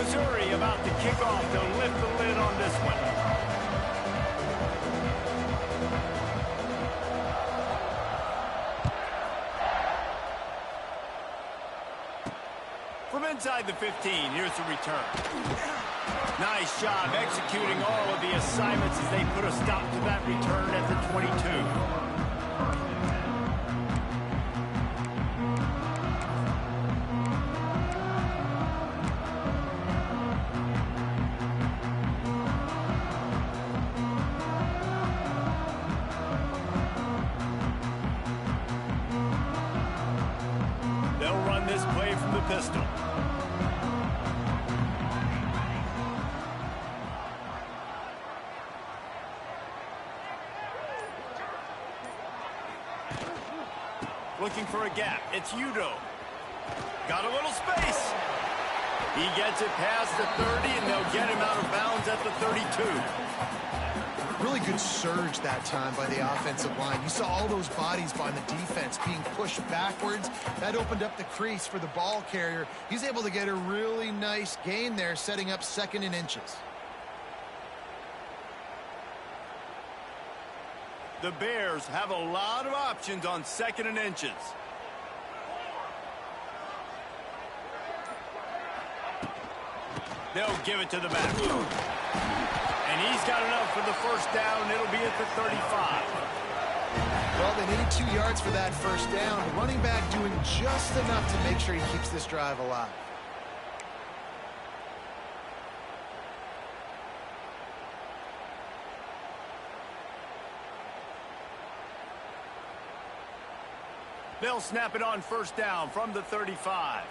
Missouri about to kick off to lift the lid on this one. From inside the 15, here's the return. Nice job executing all of the assignments as they put a stop to that return at the 22. They'll run this play from the pistol. Looking for a gap. It's Udo. Got a little space. He gets it past the 30, and they'll get him out of bounds at the 32. Really good surge that time by the offensive line. You saw all those bodies by the defense being pushed backwards. That opened up the crease for the ball carrier. He's able to get a really nice gain there, setting up 2nd and inches. The Bears have a lot of options on 2nd and inches. They'll give it to the back. And he's got enough for the first down. It'll be at the 35. Well, they need 2 yards for that first down. The running back doing just enough to make sure he keeps this drive alive. They'll snap it on first down from the 35.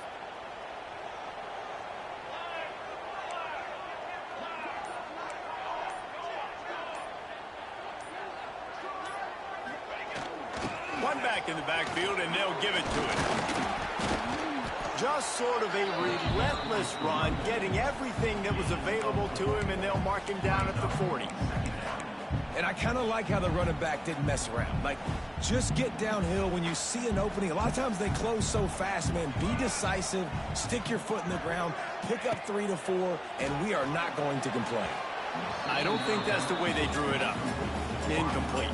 One back in the backfield, and they'll give it to him. Just sort of a relentless run, getting everything that was available to him, and they'll mark him down at the 40. And I kind of like how the running back didn't mess around. Like, just get downhill when you see an opening. A lot of times they close so fast, man. Be decisive, stick your foot in the ground, pick up 3 to 4, and we are not going to complain. I don't think that's the way they drew it up. Incomplete.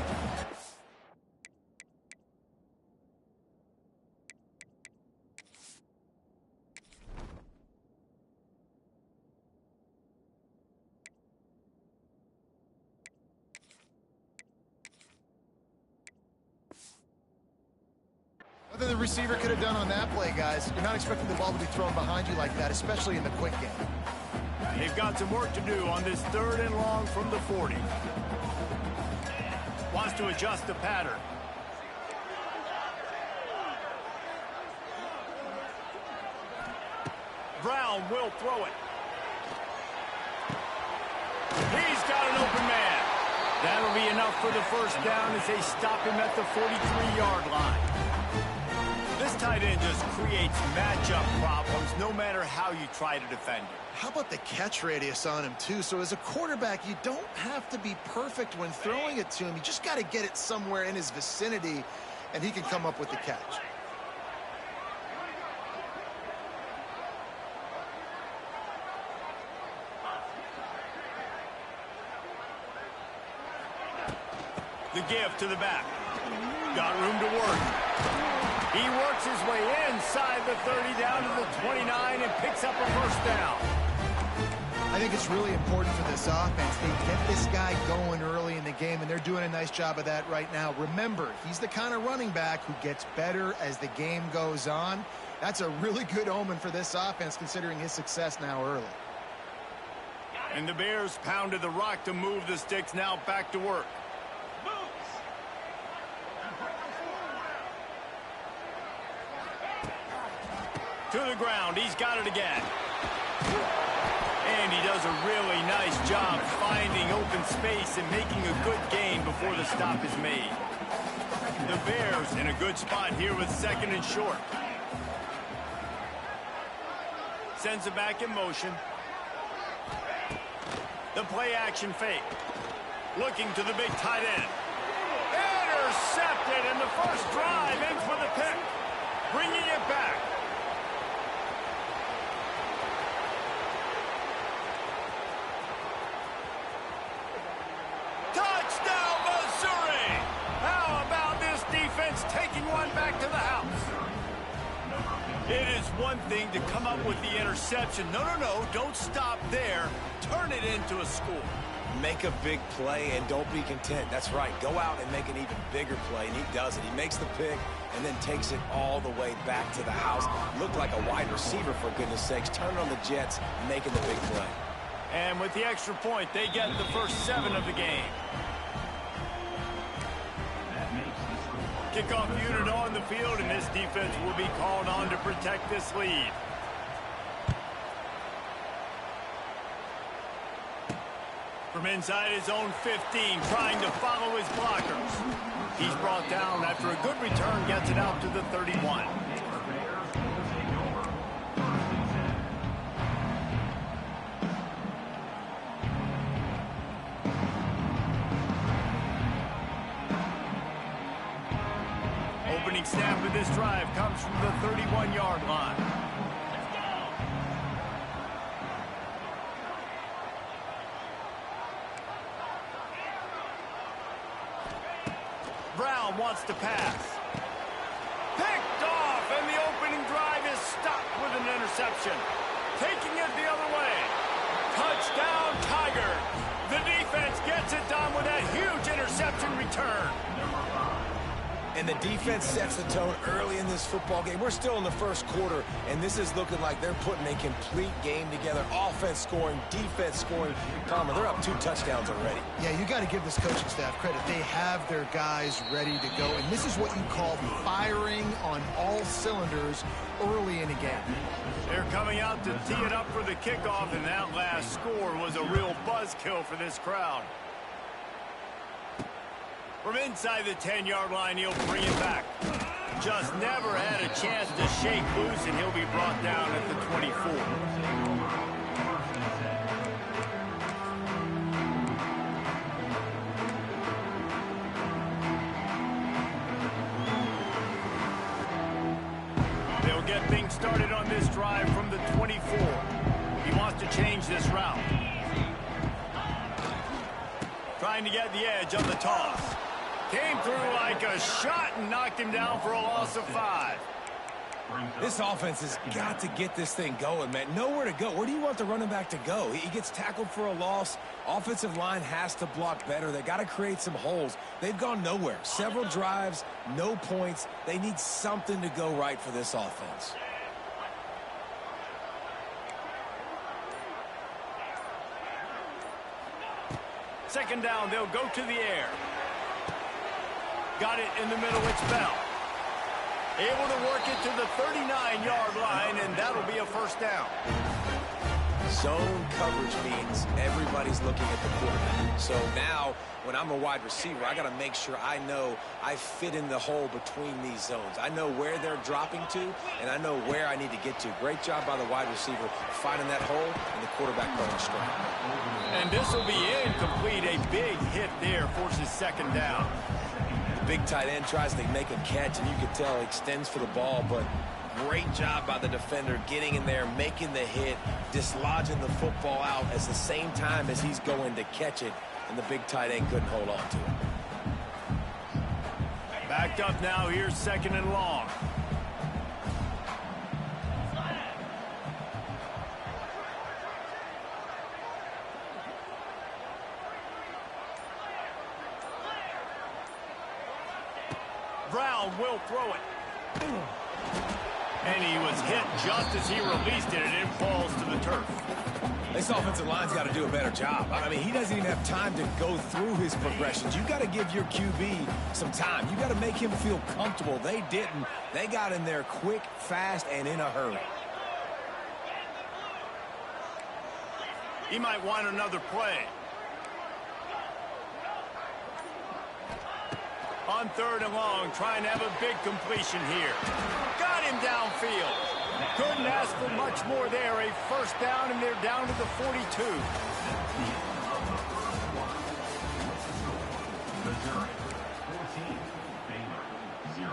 Nothing the receiver could have done on that play, guys. You're not expecting the ball to be thrown behind you like that, especially in the quick game. They've got some work to do on this 3rd and long from the 40. Wants to adjust the pattern. Brown will throw it. He's got an open man. That'll be enough for the first down as they stop him at the 43-yard line. This tight end just creates matchup problems no matter how you try to defend him. How about the catch radius on him, too? So as a quarterback, you don't have to be perfect when throwing it to him. You just got to get it somewhere in his vicinity, and he can come up with the catch. The give to the back. Got room to work. He works his way inside the 30 down to the 29 and picks up a first down. I think it's really important for this offense. They get this guy going early in the game, and they're doing a nice job of that right now. Remember, he's the kind of running back who gets better as the game goes on. That's a really good omen for this offense, considering his success now early. And the Bears pounded the rock to move the sticks, now back to work. To the ground, he's got it again. And he does a really nice job finding open space and making a good gain before the stop is made. The Bears in a good spot here with 2nd and short. Sends it back in motion. The play action fake. Looking to the big tight end. Intercepted, and the first drive ends with a pick. Bringing it back. It is one thing to come up with the interception. No, don't stop there. Turn it into a score. Make a big play and don't be content. That's right. Go out and make an even bigger play, and he does it. He makes the pick and then takes it all the way back to the house. Looked like a wide receiver, for goodness sakes. Turn on the Jets, making the big play. And with the extra point, they get the first 7 of the game. Kickoff unit on the field, and this defense will be called on to protect this lead. From inside his own 15, trying to follow his blockers. He's brought down after a good return, gets it out to the 31. Opening snap of this drive comes from the 31-yard line. Brown wants to pass. Picked off, and the opening drive is stopped with an interception. Taking it the other way. Touchdown, Tiger. The defense gets it done with that huge interception return. And the defense sets the tone early in this football game. We're still in the first quarter, and this is looking like they're putting a complete game together. Offense scoring, defense scoring. Palmer, they're up 2 touchdowns already. Yeah, you got to give this coaching staff credit. They have their guys ready to go, and this is what you call firing on all cylinders early in a game. They're coming out to tee it up for the kickoff, and that last score was a real buzzkill for this crowd. From inside the 10-yard line, he'll bring it back. Just never had a chance to shake loose, and he'll be brought down at the 24. They'll get things started on this drive from the 24. He wants to change this route. Trying to get the edge on the toss. Came through like a shot and knocked him down for a loss of 5. This offense has got to get this thing going, man. Nowhere to go. Where do you want the running back to go? He gets tackled for a loss. Offensive line has to block better. They got to create some holes. They've gone nowhere. Several drives, no points. They need something to go right for this offense. Second down, they'll go to the air. Got it in the middle, it's Bell. Able to work it to the 39-yard line, and that'll be a first down. Zone coverage means everybody's looking at the quarterback. So now, when I'm a wide receiver, I got to make sure I know I fit in the hole between these zones. I know where they're dropping to, and I know where I need to get to. Great job by the wide receiver finding that hole, and the quarterback going straight. And this will be incomplete. A big hit there forces second down. The big tight end tries to make a catch, and you can tell he extends for the ball, but great job by the defender getting in there, making the hit, dislodging the football out at the same time as he's going to catch it, and the big tight end couldn't hold on to it. Backed up now, here's second and long. Brown will throw it. And he was hit just as he released it, and it falls to the turf. This offensive line's got to do a better job. I mean, he doesn't even have time to go through his progressions. You got to give your QB some time. You got to make him feel comfortable. They didn't. They got in there quick, fast, and in a hurry. He might want another play. On third and long, trying to have a big completion here. Got him downfield. Couldn't ask for much more there. A first down, and they're down to the 42. Missouri, 14, Baylor, 0.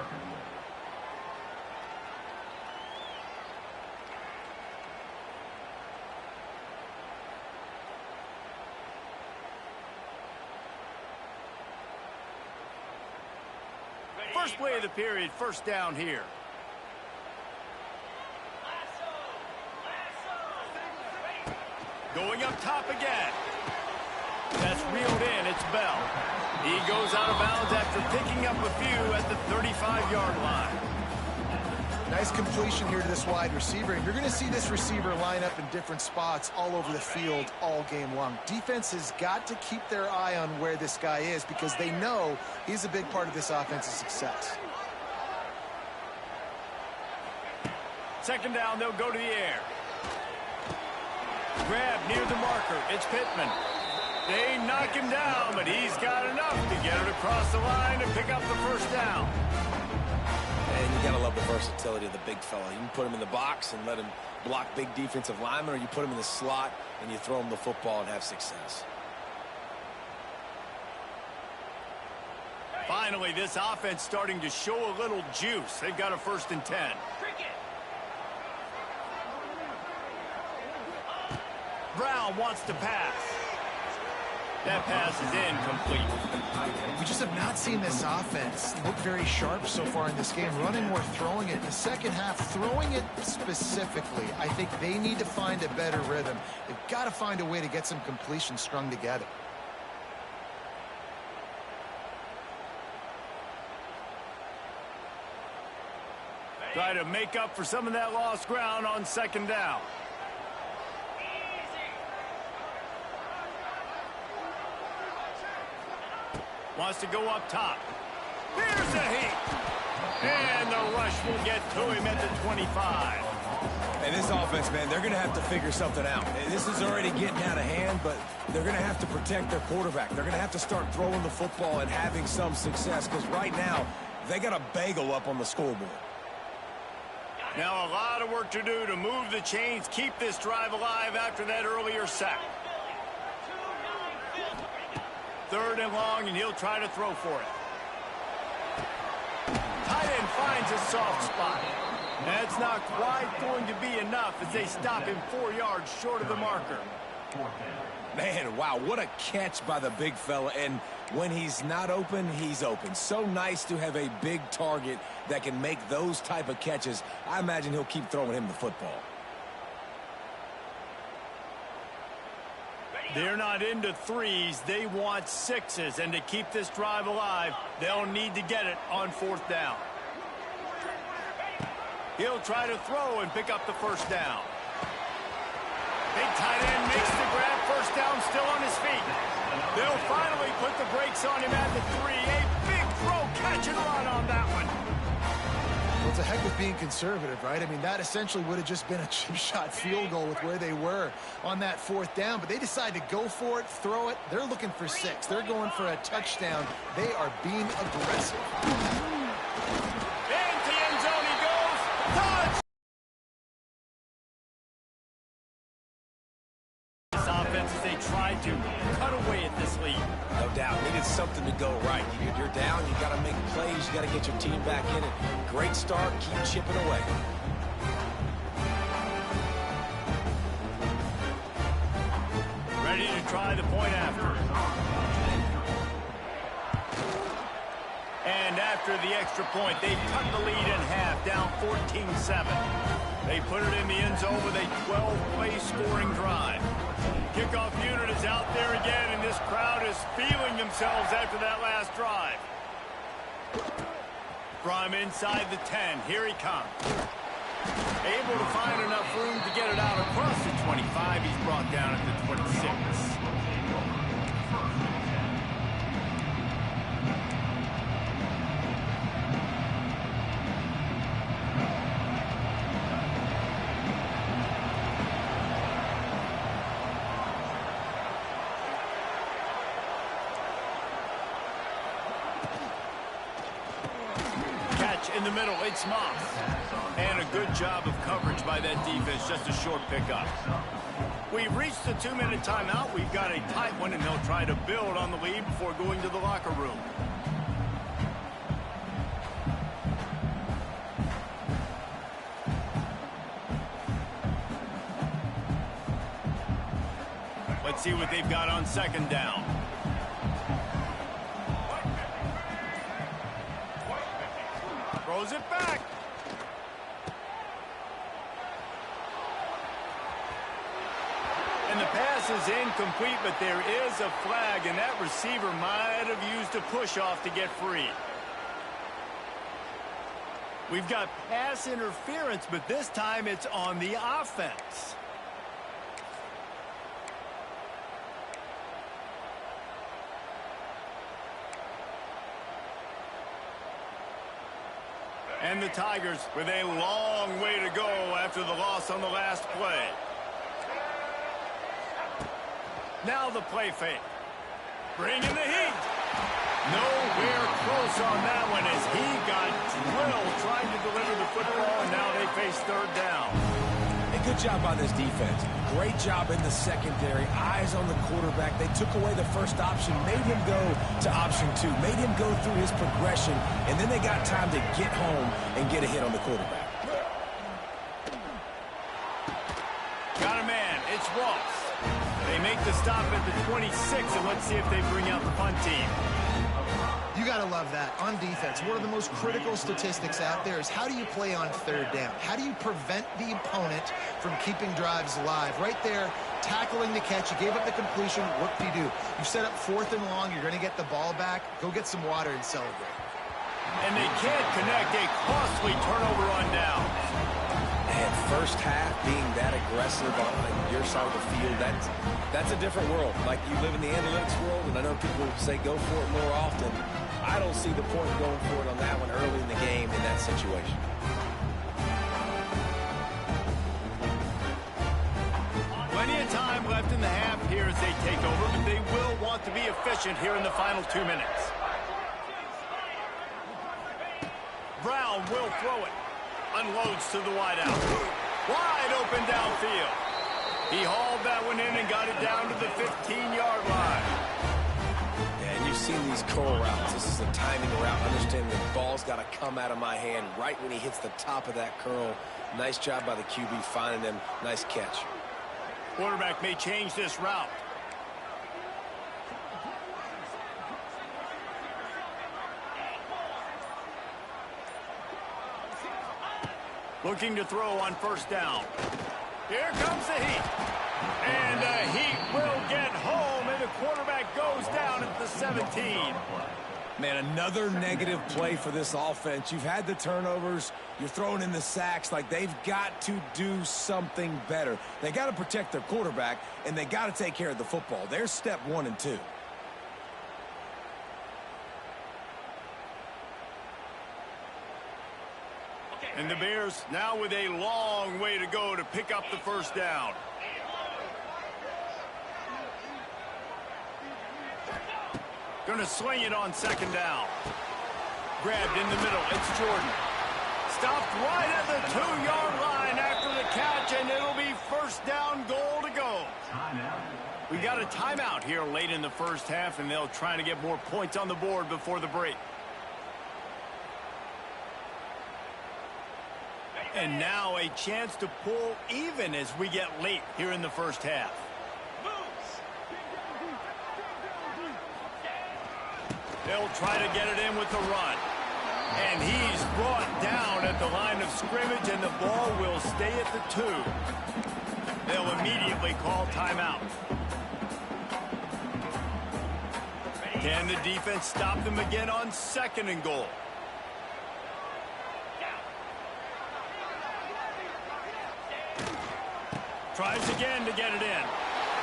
First play of the period, first down here. Going up top again. That's reeled in. It's Bell. He goes out of bounds after picking up a few at the 35-yard line. Nice completion here to this wide receiver. And you're going to see this receiver line up in different spots all over the field all game long. Defense has got to keep their eye on where this guy is because they know he's a big part of this offense's success. Second down, they'll go to the air. Grab near the marker. It's Pittman. They knock him down, but he's got enough to get it across the line and pick up the first down. And you got to love the versatility of the big fella. You can put him in the box and let him block big defensive linemen, or you put him in the slot and you throw him the football and have success. Finally, this offense starting to show a little juice. They've got a 1st and 10. Brown wants to pass. That pass is incomplete. We just have not seen this offense look very sharp so far in this game, running or throwing it. In the second half, throwing it specifically, I think they need to find a better rhythm. They've got to find a way to get some completions strung together. Try to make up for some of that lost ground on second down. Wants to go up top. Here's a heat. And the rush will get to him at the 25. And this offense, man, they're going to have to figure something out. This is already getting out of hand, but they're going to have to protect their quarterback. They're going to have to start throwing the football and having some success because right now they got a bagel up on the scoreboard. Now a lot of work to do to move the chains, keep this drive alive after that earlier sack. 3rd and long, and he'll try to throw for it. Tight end finds a soft spot. That's not quite going to be enough as they stop him 4 yards short of the marker. Man, wow, what a catch by the big fella. And when he's not open, he's open. So nice to have a big target that can make those type of catches. I imagine he'll keep throwing him the football. They're not into 3s. They want 6s. And to keep this drive alive, they'll need to get it on 4th down. He'll try to throw and pick up the first down. Big tight end makes the grab. First down, still on his feet. They'll finally put the brakes on him at the 3. A big throw, catch and run on that one. Well, it's a heck of being conservative, right? I mean, that essentially would have just been a chip shot field goal with where they were on that 4th down. But they decided to go for it, throw it. They're looking for 6. They're going for a touchdown. They are being aggressive. Into the end zone he goes. Touch! This offense as they tried to cut away at this lead. No doubt. Needed something to go right. You're down. You got to make plays. You got to get your team back in it. Great start. Keep chipping away. Ready to try the point after. And after the extra point, they cut the lead in half, down 14-7. They put it in the end zone with a 12-play scoring drive. Kickoff unit is out there again, and this crowd is feeling themselves after that last drive. From inside the 10, here he comes. Able to find enough room to get it out across the 25. He's brought down at the 26. In the middle, it's Moss. And a good job of coverage by that defense, just a short pickup. We've reached the 2-minute timeout. We've got a tight one, and they'll try to build on the lead before going to the locker room. Let's see what they've got on second down. Throws it back. And And the pass is incomplete, but there is a flag, and that receiver might have used a push-off to get free. We've got pass interference, but this time it's on the offense. And the Tigers with a long way to go after the loss on the last play. Now the play fake. Bringing the heat. Nowhere close on that one as he got drilled trying to deliver the football, and now they face third down. A good job by this defense. Great job in the secondary. Eyes on the quarterback. They took away the first option, made him go to option 2, made him go through his progression, and then they got time to get home and get a hit on the quarterback. Got a man. It's Ross. They make the stop at the 26, and let's see if they bring out the punt team. You got to love that. On defense, one of the most critical statistics out there is how do you play on third down? How do you prevent the opponent from keeping drives alive? Right there, tackling the catch. You gave up the completion. What do? You set up 4th and long. You're going to get the ball back. Go get some water and celebrate. And they can't connect. A costly turnover on down. And first half being that aggressive on your side of the field, that's a different world. Like, you live in the analytics world, and I know people say go for it more often. I don't see the point going for it on that one early in the game in that situation. Plenty of time left in the half here as they take over, but they will want to be efficient here in the final 2 minutes. Brown will throw it. Unloads to the wideout. Wide open downfield. He hauled that one in and got it down to the 15-yard line. And you've seen these curl routes. This is a timing route. Understanding the ball's got to come out of my hand right when he hits the top of that curl. Nice job by the QB finding him. Nice catch. Quarterback may change this route. Looking to throw on first down. Here comes the heat. And the heat will get home, and the quarterback goes down at the 17. Man, another negative play for this offense. You've had the turnovers. You're throwing in the sacks. Like, they've got to do something better. They got to protect their quarterback, and they got to take care of the football. There's step 1 and 2. And the Bears now with a long way to go to pick up the first down. Going to swing it on second down. Grabbed in the middle. It's Jordan. Stopped right at the 2-yard line after the catch, and it'll be first down, goal to go. We got a timeout here late in the first half, and they'll try to get more points on the board before the break. And now a chance to pull even as we get late here in the first half. They'll try to get it in with the run. And he's brought down at the line of scrimmage, and the ball will stay at the 2. They'll immediately call timeout. Can the defense stop them again on 2nd and goal? Tries again to get it in.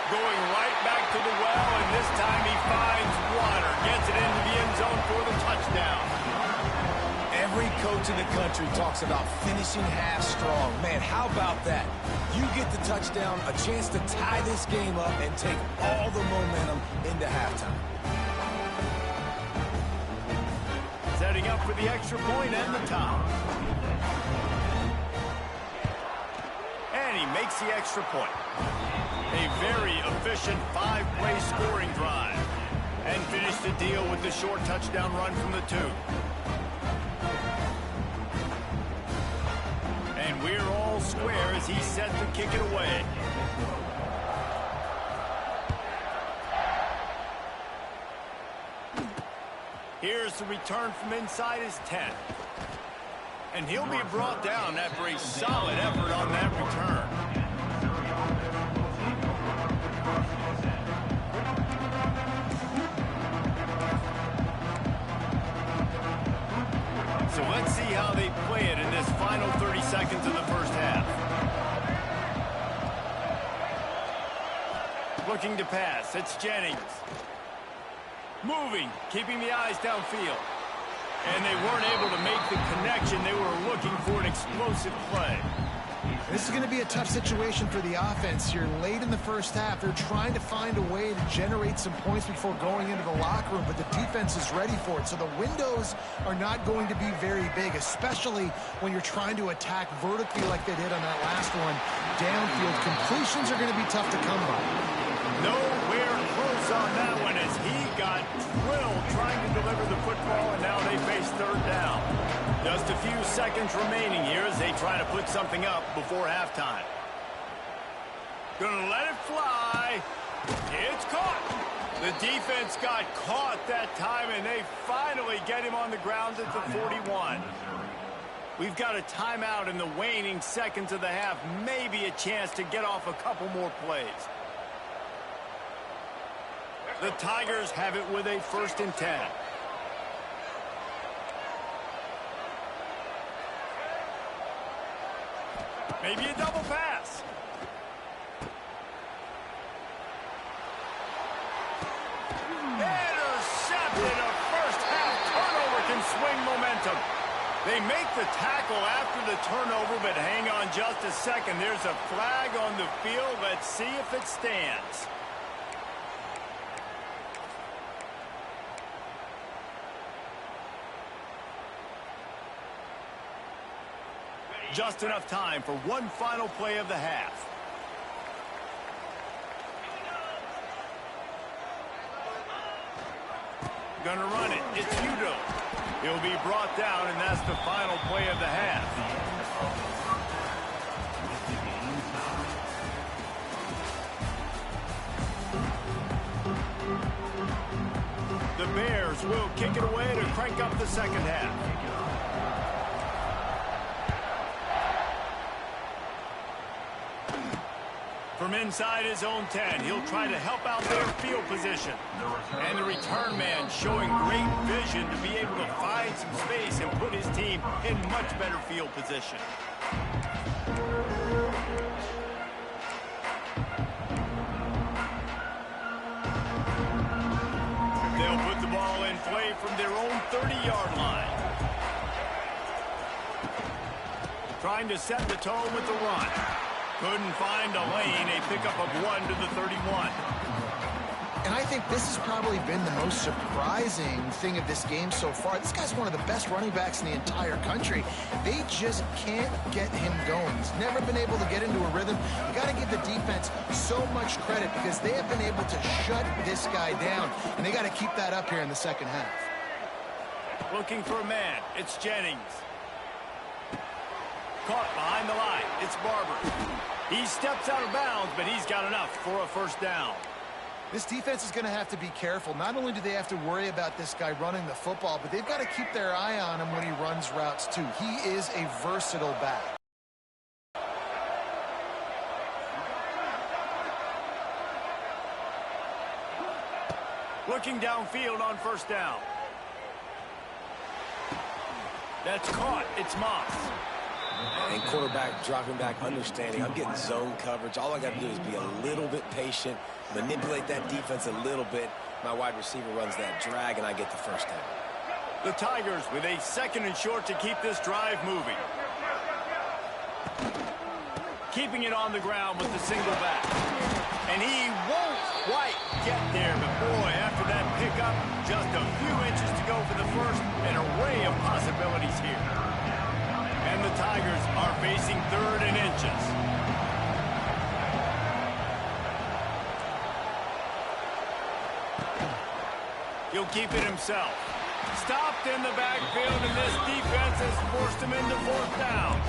Going right back to the well, and this time he finds water. Gets it into the end zone for the touchdown. Every coach in the country talks about finishing half strong. Man, how about that? You get the touchdown, a chance to tie this game up and take all the momentum into halftime. Setting up for the extra point and the tie. And he makes the extra point. A very efficient 5-play scoring drive. And finish the deal with the short touchdown run from the 2. And we're all square as he's set to kick it away. Here's the return from inside his 10. And he'll be brought down after a solid effort on that return. So let's see how they play it in this final 30 seconds of the first half. Looking to pass. It's Jennings. Moving, keeping the eyes downfield. And they weren't able to make the connection. They were looking for an explosive play. This is going to be a tough situation for the offense here. Late in the first half, they're trying to find a way to generate some points before going into the locker room, but the defense is ready for it. So the windows are not going to be very big, especially when you're trying to attack vertically like they did on that last one. Downfield completions are going to be tough to come by. Nowhere close on that one as he got drilled trying to deliver the football, and now they face third down. Just a few seconds remaining here as they try to put something up before halftime. Gonna let it fly. It's caught. The defense got caught that time, and they finally get him on the ground at the 41. We've got a timeout in the waning seconds of the half. Maybe a chance to get off a couple more plays. The Tigers have it with a 1st and 10. Maybe a double pass. Intercepted. A first half turnover can swing momentum. They make the tackle after the turnover, but hang on just a second. There's a flag on the field. Let's see if it stands. Just enough time for one final play of the half. Gonna run it. It's Udo. He'll be brought down, and that's the final play of the half. The Bears will kick it away to crank up the second half. From inside his own 10, he'll try to help out their field position. And the return man showing great vision to be able to find some space and put his team in much better field position. They'll put the ball in play from their own 30-yard line. Trying to set the tone with the run. Couldn't find a lane, a pickup of 1 to the 31. And I think this has probably been the most surprising thing of this game so far. This guy's one of the best running backs in the entire country. They just can't get him going. He's never been able to get into a rhythm. You got to give the defense so much credit because they have been able to shut this guy down. And they got to keep that up here in the second half. Looking for a man. It's Jennings. Caught behind the line. It's Barber. He steps out of bounds, but he's got enough for a first down. This defense is going to have to be careful. Not only do they have to worry about this guy running the football, but they've got to keep their eye on him when he runs routes too. He is a versatile back. Looking downfield on first down. That's caught. It's Moss. And quarterback dropping back, understanding I'm getting zone coverage. All I got to do is be a little bit patient, manipulate that defense a little bit. My wide receiver runs that drag, and I get the first down. The Tigers with a 2nd and short to keep this drive moving. Keeping it on the ground with the single back. And he won't quite get there, but boy, after that pickup, just a few inches to go for the first, an array of possibilities here. And the Tigers are facing 3rd and inches. He'll keep it himself. Stopped in the backfield, and this defense has forced him into 4th down.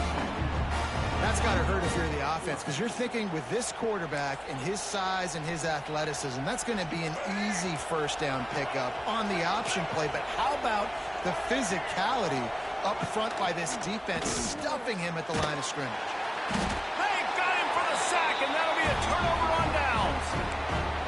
That's got to hurt if you're the offense, because you're thinking with this quarterback and his size and his athleticism, that's going to be an easy first down pickup on the option play. But how about the physicality up front by this defense, stuffing him at the line of scrimmage? They got him for the sack, and that'll be a turnover on downs.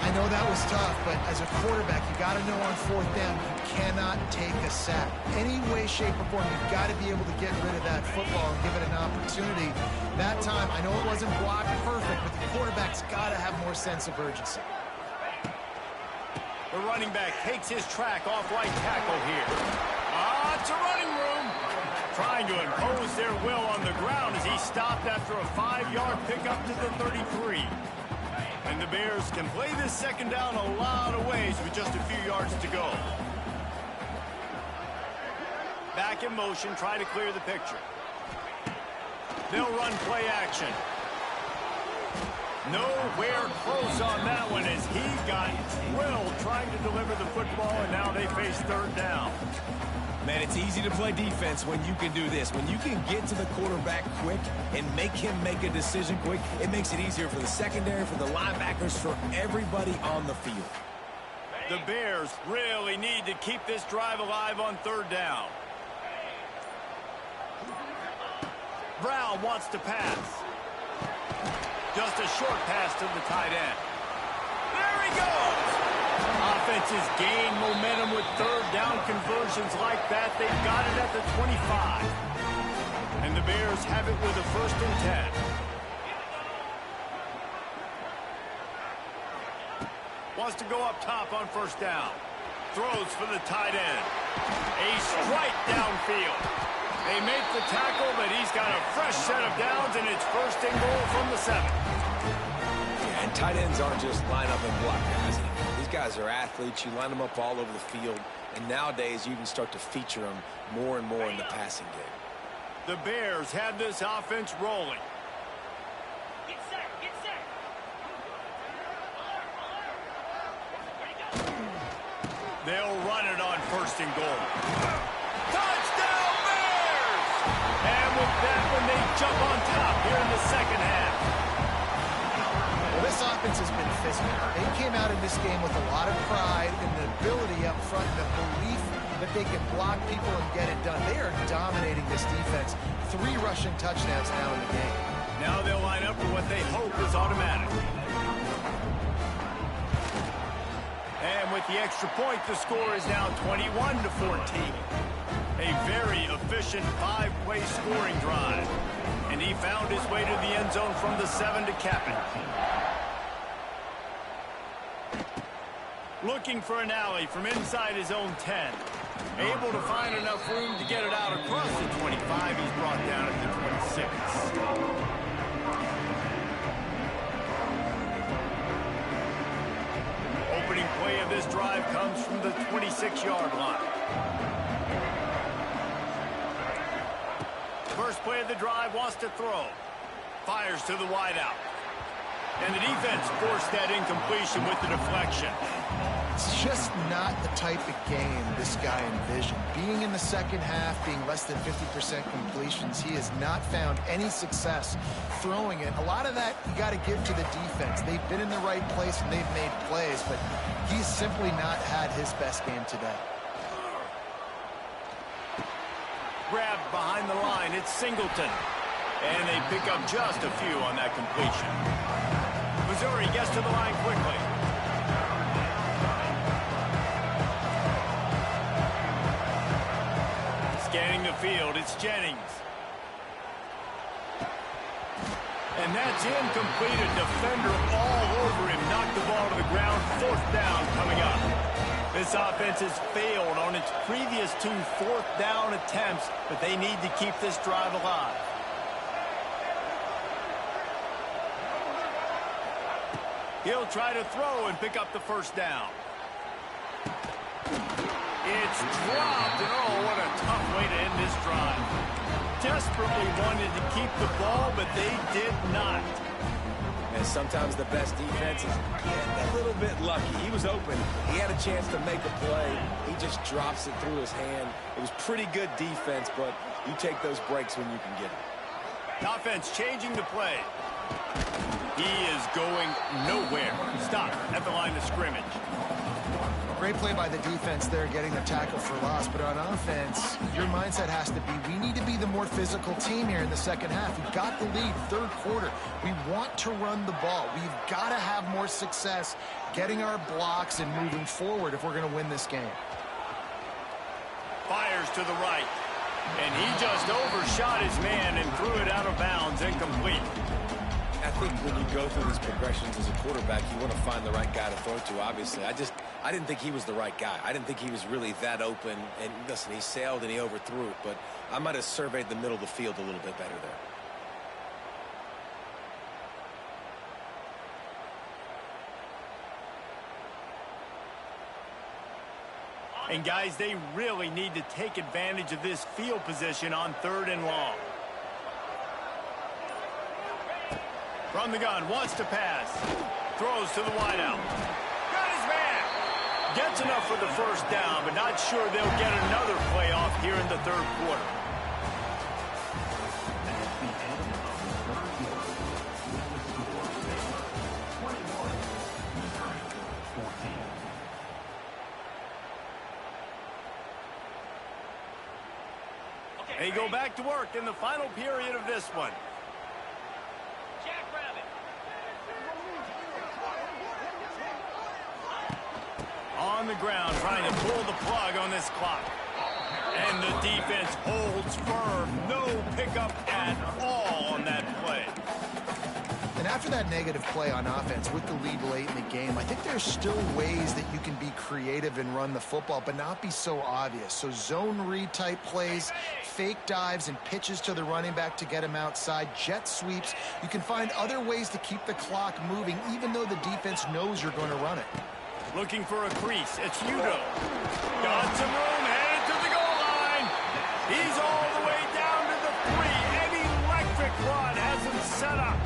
I I know that was tough, but as a quarterback, you got to know on fourth down, you cannot take a sack. Any way, shape, or form, you've got to be able to get rid of that football and give it an opportunity. That time, I know it wasn't blocked perfect, but the quarterback's got to have more sense of urgency. The running back takes his track off right tackle here. It's a running room. Trying to impose their will on the ground as he stopped after a 5-yard pickup to the 33. And the Bears can play this second down a lot of ways with just a few yards to go. Back in motion, try to clear the picture. They'll run play action. Nowhere close on that one as he got drilled trying to deliver the football, and now they face third down. Man, it's easy to play defense when you can do this. When you can get to the quarterback quick and make him make a decision quick, it makes it easier for the secondary, for the linebackers, for everybody on the field. The Bears really need to keep this drive alive on third down. Brown wants to pass. Just a short pass to the tight end. There he goes! Offenses gain momentum with third down conversions like that. They've got it at the 25. And the Bears have it with a 1st and 10. Wants to go up top on 1st down. Throws for the tight end. A strike downfield. They make the tackle, but he's got a fresh set of downs, and it's 1st and goal from the 7. Yeah, and tight ends aren't just line up and block guys. These guys are athletes. You line them up all over the field, and nowadays you can start to feature them more and more in the passing game. The Bears have this offense rolling. Get set, get set. They'll run it on 1st and goal. Touchdown, Bears! And with that one, they jump on top here in the second half. Well, this offense has been physical. They came out in this game with a lot of pride and the ability up front, the belief that they can block people and get it done. They are dominating this defense. 3 rushing touchdowns now in the game. Now they'll line up for what they hope is automatic. And with the extra point, the score is now 21-14. A very efficient 5-play scoring drive. And he found his way to the end zone from the 7 to cap it. Looking for an alley from inside his own 10. Able to find enough room to get it out across the 25. He's brought down at the 26. Opening play of this drive comes from the 26-yard line. First play of the drive, wants to throw. Fires to the wideout. And the defense forced that incompletion with the deflection. It's just not the type of game this guy envisioned. Being in the second half, being less than 50% completions, he has not found any success throwing it. A lot of that you got to give to the defense. They've been in the right place and they've made plays, but he's simply not had his best game today. Grabbed behind the line, it's Singleton. And they pick up just a few on that completion. Missouri gets to the line quickly. Scanning the field, it's Jennings. And that's incomplete. A defender all over him. Knocked the ball to the ground. 4th down coming up. This offense has failed on its previous 2 4th down attempts, but they need to keep this drive alive. He'll try to throw and pick up the 1st down. It's dropped, and oh, what a tough way to end this drive. Desperately wanted to keep the ball, but they did not. And sometimes the best defense is getting a little bit lucky. He was open. He had a chance to make a play. He just drops it through his hand. It was pretty good defense, but you take those breaks when you can get them. Offense changing the play. He is going nowhere. Stop at the line of scrimmage. Great play by the defense there, getting the tackle for loss. But on offense, your mindset has to be, we need to be the more physical team here in the second half. We've got the lead, third quarter. We want to run the ball. We've got to have more success getting our blocks and moving forward if we're going to win this game. Fires to the right. And he just overshot his man and threw it out of bounds, incomplete. I think when you go through these progressions as a quarterback, you want to find the right guy to throw to, obviously. I didn't think he was the right guy. I didn't think he was really that open. And listen, he sailed and he overthrew it, but I might have surveyed the middle of the field a little bit better there. And guys, they really need to take advantage of this field position on 3rd and long. From the gun, wants to pass. Throws to the wideout. Got his man. Gets enough for the first down, but not sure they'll get another play off here in the 3rd quarter. They go back to work in the final period of this one. On the ground, trying to pull the plug on this clock. And the defense holds firm. No pickup at all on that play. And after that negative play on offense with the lead late in the game, I think there's still ways that you can be creative and run the football, but not be so obvious. So zone read type plays, fake dives, and pitches to the running back to get him outside, jet sweeps. You can find other ways to keep the clock moving, even though the defense knows you're going to run it. Looking for a crease. It's Udo. Got some room, headed to the goal line. He's all the way down to the 3. An electric run has him set up.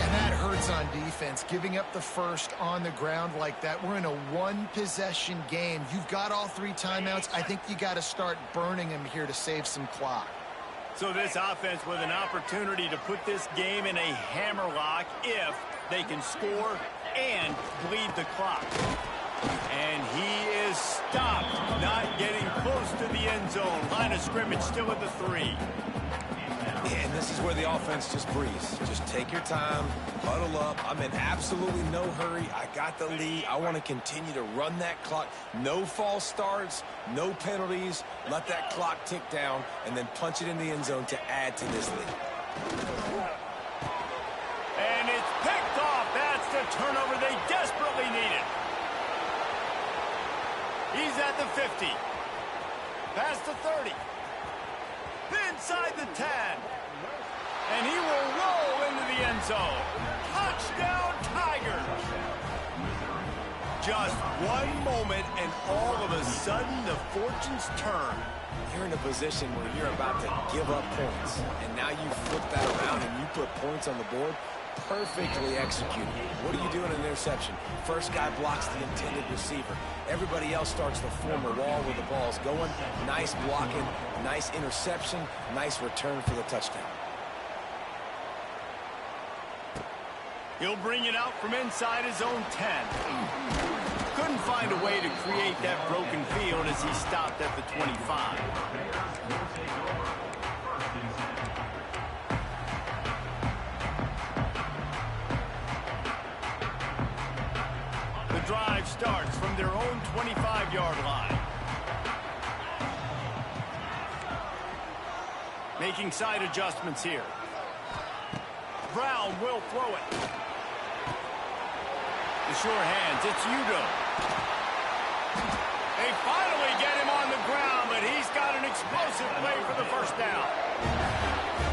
And that hurts on defense, giving up the first on the ground like that. We're in a one-possession game. You've got all 3 timeouts. I think you got to start burning them here to save some clock. So this offense with an opportunity to put this game in a hammerlock if they can score and bleed the clock. And he is stopped, not getting close to the end zone. Line of scrimmage still at the 3. And this is where the offense just breathes. Just take your time, huddle up. I'm in absolutely no hurry. I got the lead. I want to continue to run that clock. No false starts, no penalties. Let that clock tick down and then punch it in the end zone to add to this lead. And it's picked off. That's the turnover they desperately needed. He's at the 50. Past the 30. Inside the 10. And he will roll into the end zone. Touchdown, Tigers. Just one moment, and all of a sudden, the fortunes turn. You're in a position where you're about to give up points. And now you flip that around and you put points on the board. Perfectly executed. What do you do in an interception? First guy blocks the intended receiver. Everybody else starts to form a wall where the ball's going. Nice blocking, nice interception, nice return for the touchdown. He'll bring it out from inside his own 10. Couldn't find a way to create that broken field as he stopped at the 25. The drive starts from their own 25-yard line. Making side adjustments here. Brown will throw it. The sure hands, it's Udo. They finally get him on the ground, but he's got an explosive play for the first down.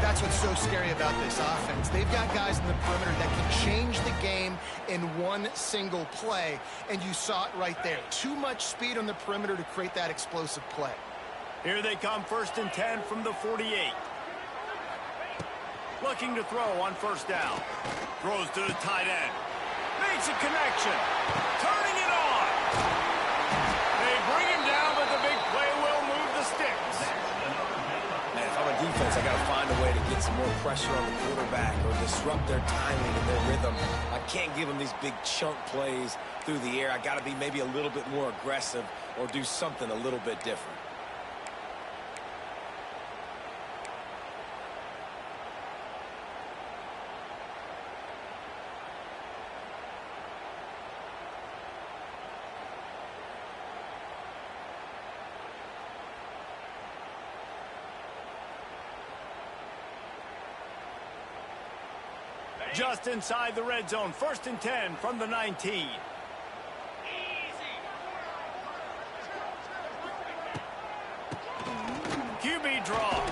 That's what's so scary about this offense. They've got guys in the perimeter that can change the game in one single play, and you saw it right there. Too much speed on the perimeter to create that explosive play. Here they come, 1st and 10 from the 48. Looking to throw on first down. Throws to the tight end. Makes a connection. Turning it on. They bring him down, but the big play will move the sticks. Man, if I'm a offense, I got to find a way to get some more pressure on the quarterback or disrupt their timing and their rhythm. I can't give them these big chunk plays through the air. I got to be maybe a little bit more aggressive or do something a little bit different. Just inside the red zone, 1st and 10 from the 19. QB draw.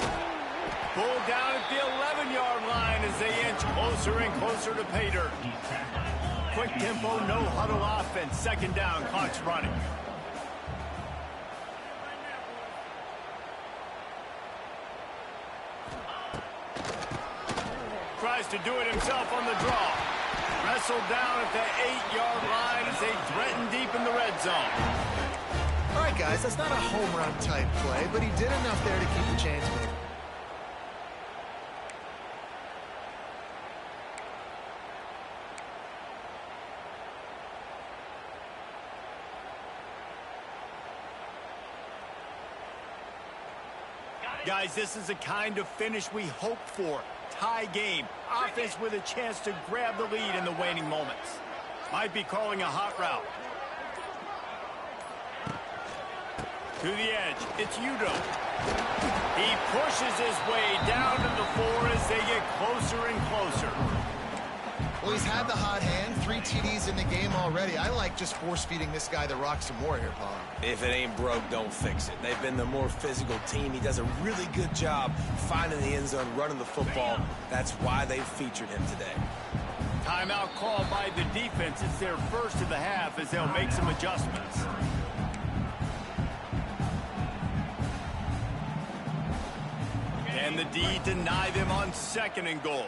Pulled down at the 11-yard line as they inch closer and closer to pay dirt. Quick tempo, no huddle offense. 2nd down, clock's running. Tries to do it himself on the draw. Wrestled down at the 8-yard line as they threaten deep in the red zone. All right, guys, that's not a home run type play, but he did enough there to keep the chains moving. Guys, this is the kind of finish we hope for. Tie game. Offense with a chance to grab the lead in the waning moments. Might be calling a hot route. To the edge. It's Udo. He pushes his way down to the 4 as they get closer and closer. Well, he's had the hot hand, 3 TDs in the game already. I like just force-feeding this guy the rock some more here, Paul. If it ain't broke, don't fix it. They've been the more physical team. He does a really good job finding the end zone, running the football. That's why they've featured him today. Timeout called by the defense. It's their first of the half as they'll make some adjustments. And the D deny them on 2nd and goal.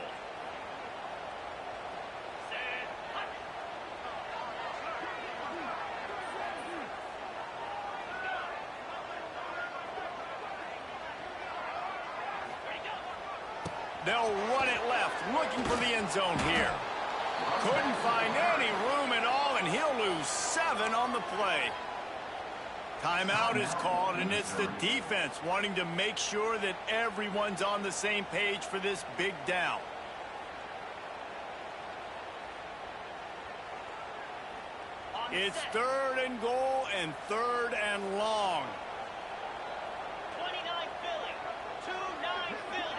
They'll run it left, looking for the end zone here. Couldn't find any room at all, and he'll lose 7 on the play. Timeout is called, and it's the defense wanting to make sure that everyone's on the same page for this big down. It's 3rd and goal and 3rd and long. 29 Philly. 2-9 Philly.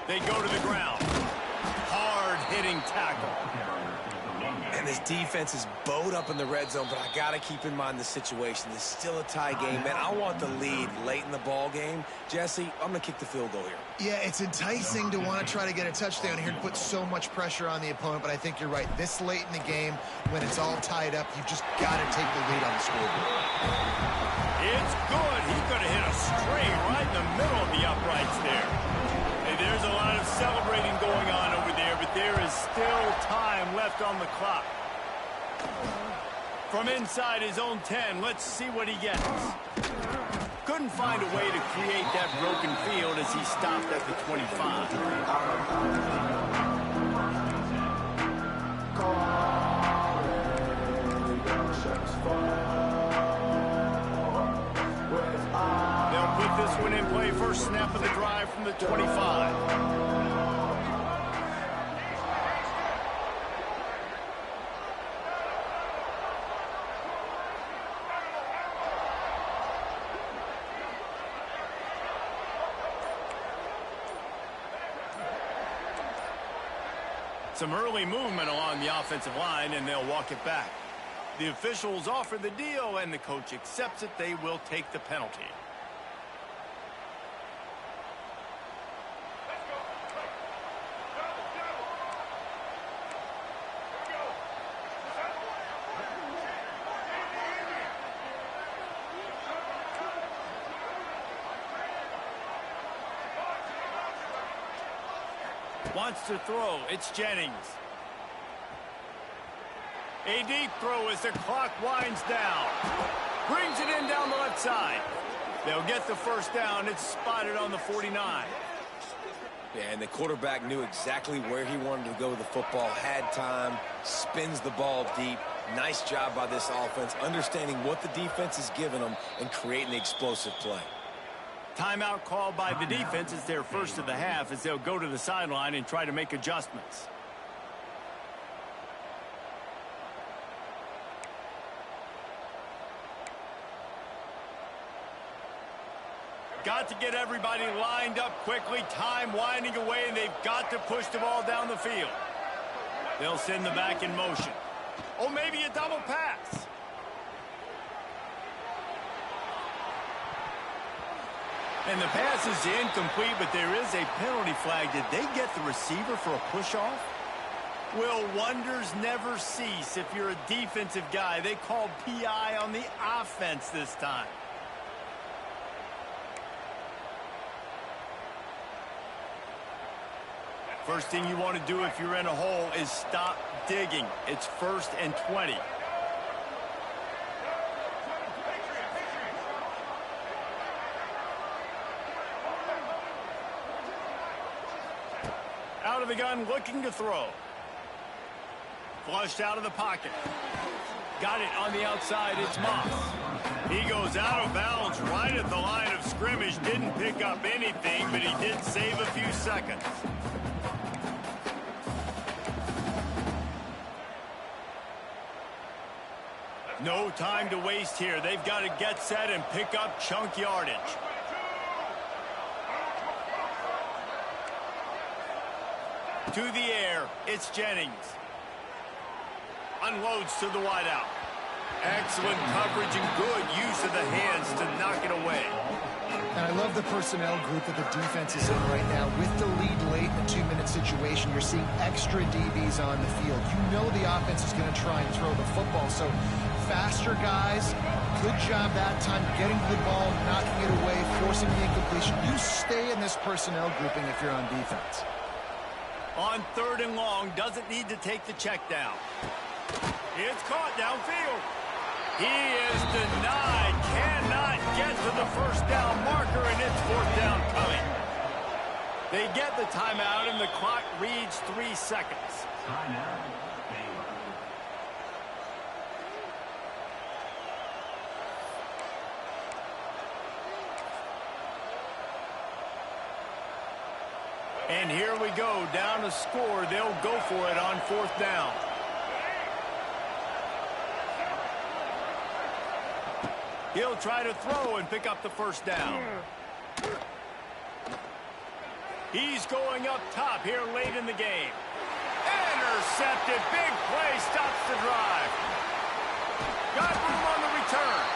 They go to the ground. Hard-hitting tackle. And this defense is bowed up in the red zone, but I got to keep in mind the situation. It's still a tie game, man. I want the lead late in the ball game. Jesse, I'm going to kick the field goal here. Yeah, it's enticing to want to try to get a touchdown here and put so much pressure on the opponent, but I think you're right. This late in the game, when it's all tied up, you just got to take the lead on the scoreboard. It's good. He could have hit a string right in the middle of the uprights there. Hey, there's a lot of celebrating going on over there, but there is still time left on the clock. From inside his own 10, let's see what he gets. Couldn't find a way to create that broken field as he stopped at the 25. They'll put this one in play. First snap of the drive from the 25. Some early movement along the offensive line, and they'll walk it back. The officials offer the deal, and the coach accepts it. They will take the penalty. Wants to throw. It's Jennings. A deep throw as the clock winds down. Brings it in down the left side. They'll get the first down. It's spotted on the 49. Yeah, and the quarterback knew exactly where he wanted to go with the football, had time, spins the ball deep. Nice job by this offense, understanding what the defense is giving them and creating the explosive play. Timeout called by the defense. It's their first of the half as they'll go to the sideline and try to make adjustments. Got to get everybody lined up quickly. Time winding away, and they've got to push the ball down the field. They'll send the back in motion. Oh, maybe a double pass. And the pass is incomplete, but there is a penalty flag. Did they get the receiver for a push-off? Will wonders never cease if you're a defensive guy. They called PI on the offense this time. First thing you want to do if you're in a hole is stop digging. It's 1st and 20. Out of the gun, looking to throw. Flushed out of the pocket. Got it on the outside. It's Moss. He goes out of bounds right at the line of scrimmage. Didn't pick up anything, but he did save a few seconds. No time to waste here. They've got to get set and pick up chunk yardage. To the air, it's Jennings. Unloads to the wideout. Excellent coverage and good use of the hands to knock it away. And I love the personnel group that the defense is in right now. With the lead late in a 2-minute situation, you're seeing extra DBs on the field. You know the offense is going to try and throw the football. So faster guys, good job that time getting to the ball, knocking it away, forcing the incompletion. You stay in this personnel grouping if you're on defense. On 3rd and long, doesn't need to take the check down. It's caught downfield. He is denied, cannot get to the first down marker, and it's 4th down coming. They get the timeout, and the clock reads 3 seconds. Timeout, Baylor. And here we go, down to score. They'll go for it on 4th down. He'll try to throw and pick up the first down. He's going up top here late in the game. Intercepted. Big play stops the drive. Got room on the return.